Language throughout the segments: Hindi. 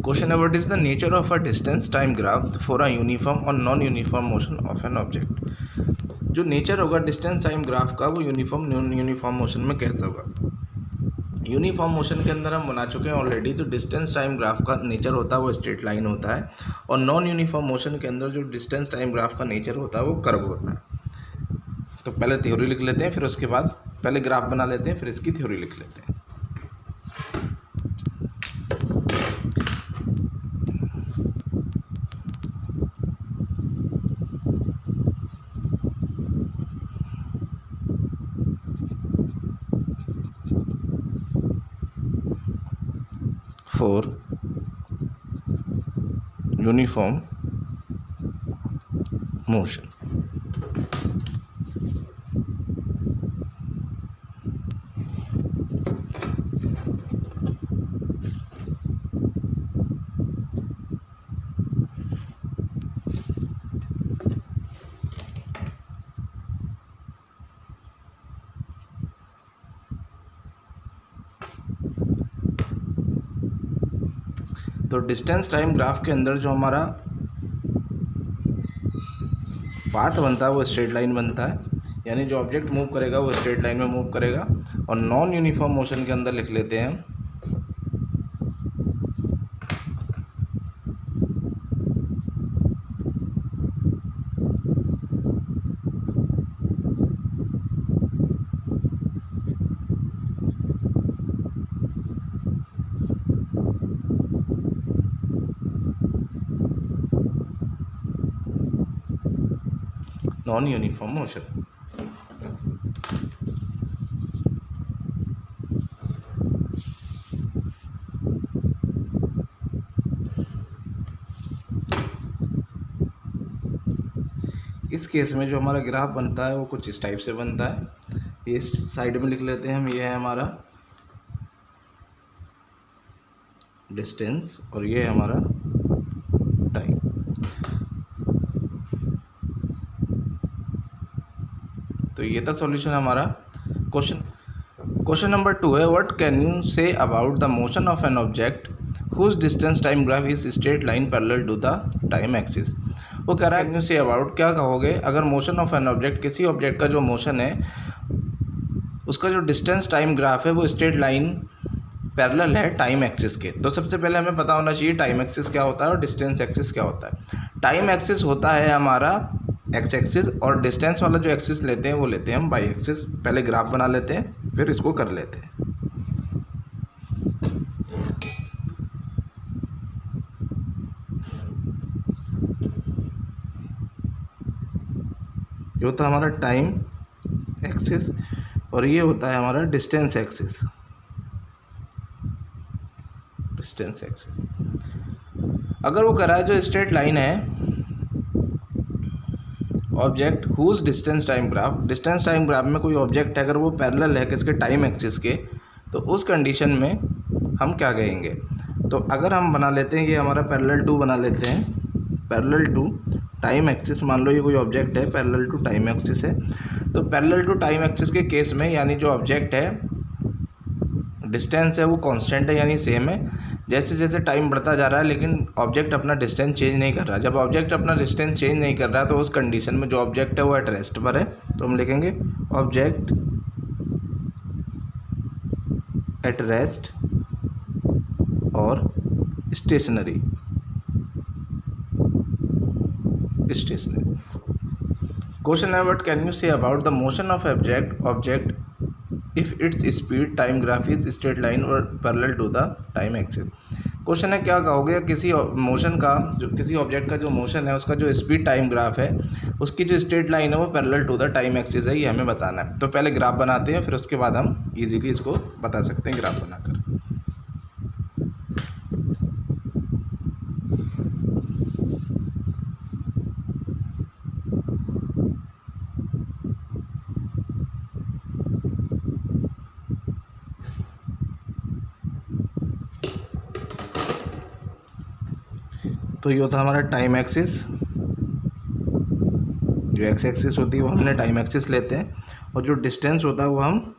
क्वेश्चन है what is the nature of a distance time graph for a uniform और non uniform motion of an object. जो नेचर होगा डिस्टेंस टाइम ग्राफ का वो यूनिफॉर्म नॉन यूनिफॉर्म मोशन में कैसा होगा। यूनिफॉर्म मोशन के अंदर हम बना चुके हैं ऑलरेडी। तो डिस्टेंस टाइम ग्राफ का नेचर होता है वो स्ट्रेट लाइन होता है, और नॉन यूनिफॉर्म मोशन के अंदर जो डिस्टेंस टाइम ग्राफ का नेचर होता है वो कर्व होता है। तो पहले थ्योरी लिख लेते हैं, फिर उसके बाद पहले ग्राफ बना लेते हैं, फिर इसकी थ्योरी लिख लेते हैं। For uniform motion, तो डिस्टेंस टाइम ग्राफ के अंदर जो हमारा पाथ बनता है वो स्ट्रेट लाइन बनता है, यानी जो ऑब्जेक्ट मूव करेगा वो स्ट्रेट लाइन में मूव करेगा। और नॉन यूनिफॉर्म मोशन के अंदर लिख लेते हैं नॉन यूनिफॉर्म मोशन। इस केस में जो हमारा ग्राफ बनता है वो कुछ इस टाइप से बनता है। ये साइड में लिख लेते हैं हम, ये है हमारा डिस्टेंस और ये है हमारा टाइम। तो ये था सॉल्यूशन हमारा। क्वेश्चन नंबर 2 है what can you say about the motion of an object whose distance time graph is straight line parallel to the time axis. वो कह रहा है कैन यू से अबाउट, क्या कहोगे अगर मोशन ऑफ एन ऑब्जेक्ट, किसी ऑब्जेक्ट का जो मोशन है उसका जो डिस्टेंस टाइम ग्राफ है वो स्ट्रेट लाइन पैरेलल है टाइम एक्सिस के। तो सबसे पहले हमें पता होना चाहिए टाइम एक्सिस क्या होता है और डिस्टेंस एक्सिस क्या होता है। टाइम एक्सिस होता है हमारा एक्स एक्सिस, और डिस्टेंस वाला जो एक्सिस लेते हैं वो लेते हैं हम वाई एक्सिस। पहले ग्राफ बना लेते हैं फिर इसको कर लेते हैं। ये होता है हमारा टाइम एक्सिस और ये होता है हमारा डिस्टेंस एक्सिस। डिस्टेंस एक्सिस अगर वो करा है जो स्ट्रेट लाइन है object whose distance time graph, distance time graph में कोई ऑब्जेक्ट है अगर वो पैरेलल है किसके, टाइम एक्सिस के, तो उस कंडीशन में हम क्या कहेंगे। तो अगर हम बना लेते हैं ये हमारा पैरेलल टू बना लेते हैं, पैरेलल टू टाइम एक्सिस, मान लो ये कोई ऑब्जेक्ट है पैरेलल टू टाइम एक्सिस है। तो पैरेलल टू टाइम एक्सिस के केस में यानी जो ऑब्जेक्ट है डिस्टेंस है वो कांस्टेंट है यानी सेम है। जैसे जैसे टाइम बढ़ता जा रहा है लेकिन ऑब्जेक्ट अपना डिस्टेंस चेंज नहीं कर रहा। जब ऑब्जेक्ट अपना डिस्टेंस चेंज नहीं कर रहा तो उस कंडीशन में जो ऑब्जेक्ट है वो एट रेस्ट पर है। तो हम लिखेंगे ऑब्जेक्ट एट रेस्ट और स्टेशनरी। क्वेश्चन है what can you say about the motion of object if its speed time graph is straight line और parallel to the time axis. Question है क्या कहोगे किसी मोशन का, जो किसी ऑब्जेक्ट का जो मोशन है उसका जो स्पीड टाइम ग्राफ है उसकी जो स्ट्रेट लाइन है वो parallel to the time axis है, ये हमें बताना है। तो पहले ग्राफ बनाते हैं फिर उसके बाद हम इजीली इसको बता सकते हैं ग्राफ बनाकर। तो ये होता है हमारा टाइम एक्सिस, जो एक्स एक्सिस होती है वो हमने टाइम एक्सिस लेते हैं, और जो डिस्टेंस होता है वो हम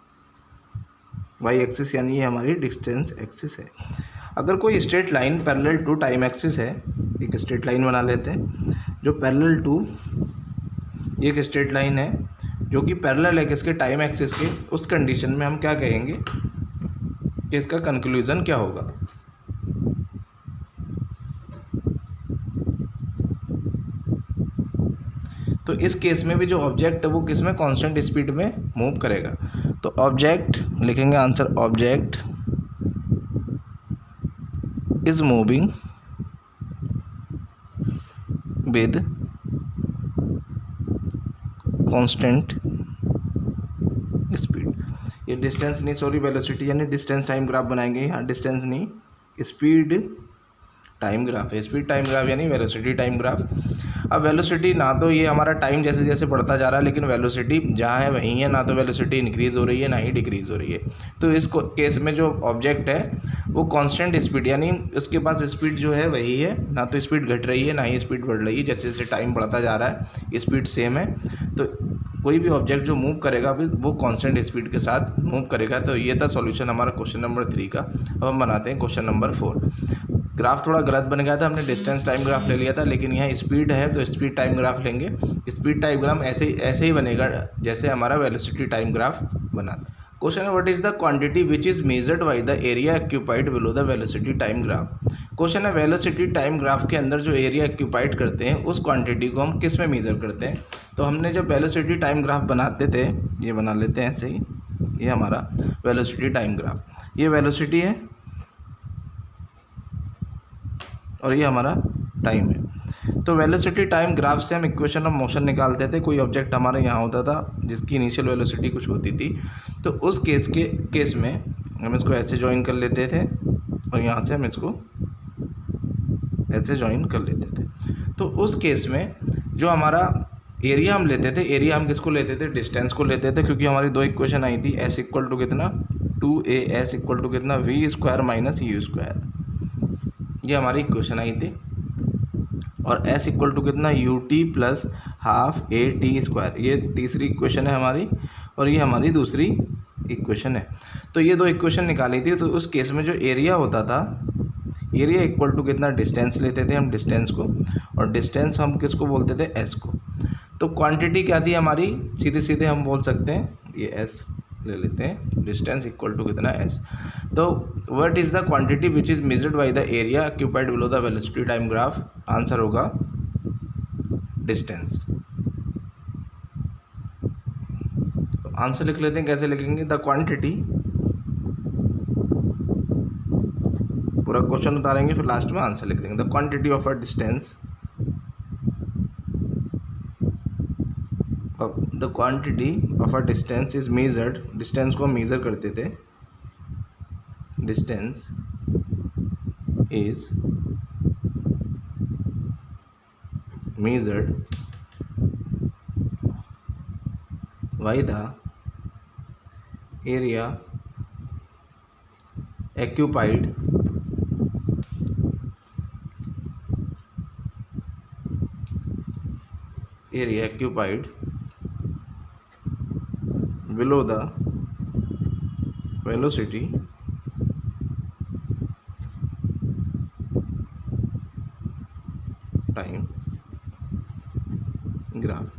वाई एक्सिस, यानी ये हमारी डिस्टेंस एक्सिस है। अगर कोई straight line parallel to time axis है, एक स्ट्रेट लाइन बना लेते हैं जो पैरेलल टू, ये एक स्ट्रेट लाइन है जो कि पैरेलल है किसके, टाइम एक्सिस के, उस कंडीशन में हम क्या कहेंगे कि इसका कंक्लूजन क्या होगा। तो इस केस में भी जो ऑब्जेक्ट है वो किस में, कांस्टेंट स्पीड में मूव करेगा। तो ऑब्जेक्ट लिखेंगे answer, object is moving with constant speed. ये डिस्टेंस नहीं, सॉरी वेलोसिटी, यानी डिस्टेंस टाइम ग्राफ बनाएंगे यहाँ, डिस्टेंस नहीं स्पीड टाइम ग्राफ है, स्पीड टाइम ग्राफ यानी वेलोसिटी टाइम ग्राफ। अब वेलोसिटी ना तो ये हमारा टाइम जैसे जैसे बढ़ता जा रहा है, लेकिन वेलोसिटी जहाँ है वहीं है, ना तो वेलोसिटी इंक्रीज़ हो रही है ना ही डिक्रीज़ हो रही है। तो इस केस में जो ऑब्जेक्ट है वो कांस्टेंट स्पीड, यानी उसके पास स्पीड जो है वही है, ना तो स्पीड घट रही है ना ही स्पीड बढ़ रही है, जैसे जैसे टाइम बढ़ता जा रहा है स्पीड सेम है। तो कोई भी ऑब्जेक्ट जो मूव करेगा अभी वो कांस्टेंट स्पीड के साथ मूव करेगा। तो ये था सॉल्यूशन हमारा क्वेश्चन नंबर 3 का। अब हम बनाते हैं क्वेश्चन नंबर 4। ग्राफ थोड़ा गलत बन गया था, हमने डिस्टेंस टाइम ग्राफ ले लिया था, लेकिन यहाँ स्पीड है तो स्पीड टाइम ग्राफ लेंगे। स्पीड टाइम ग्राफ ऐसे ही बनेगा जैसे हमारा वेलोसिटी टाइम ग्राफ बना था। क्वेश्चन है what is the quantity which is measured by the area occupied below the velocity time graph. Question है वेलोसिटी टाइम ग्राफ के अंदर जो एरिया ऑक्यूपाइड करते हैं उस क्वांटिटी को हम किस में मेजर करते हैं। तो हमने जब वेलोसिटी टाइम ग्राफ बनाते थे, ये बना लेते हैं ऐसे ही, ये हमारा वेलोसिटी टाइम ग्राफ, ये वेलोसिटी है और ये हमारा टाइम है। तो वेलोसिटी टाइम ग्राफ से हम इक्वेशन ऑफ मोशन निकालते थे। कोई ऑब्जेक्ट हमारे यहाँ होता था जिसकी इनिशियल वेलोसिटी कुछ होती थी, तो उस केस में हम इसको ऐसे ज्वाइन कर लेते थे और यहाँ से हम इसको ऐसे ज्वाइन कर लेते थे। तो उस केस में जो हमारा एरिया हम लेते थे, एरिया हम किसको लेते थे, डिस्टेंस को लेते थे, क्योंकि हमारी दो इक्वेशन आई थी, एस इक्वल टू कितना 2as इक्वल टू कितना v square minus you square, ये हमारी इक्वेशन आई थी। और s इक्वल टू कितना ut plus half A T square, ये तीसरी इक्वेशन है हमारी और ये हमारी दूसरी इक्वेशन है। तो ये दो इक्वेशन निकाली थी। तो उस केस में जो एरिया होता था, एरिया इक्वल टू कितना डिस्टेंस लेते थे हम, डिस्टेंस को, और डिस्टेंस हम किसको बोलते थे, s को। तो क्वांटिटी क्या थी हमारी, सीधे सीधे हम बोल सकते हैं, ये s ले लेते हैं, डिस्टेंस इक्वल टू कितना s। तो what is the quantity which is measured by the area occupied below the velocity time graph. Answer होगा डिस्टेंस। तो आंसर लिख लेते हैं, कैसे लिखेंगे, द क्वांटिटी, पूरा क्वेश्चन उतारेंगे फिर लास्ट में आंसर लिख देंगे। The quantity of a distance, the quantity of a distance is measured, distance को हम मेजर करते थे, distance is measured by the area occupied below the velocity time graph.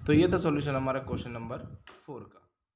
तो ये था सॉल्यूशन हमारा क्वेश्चन नंबर 4 का।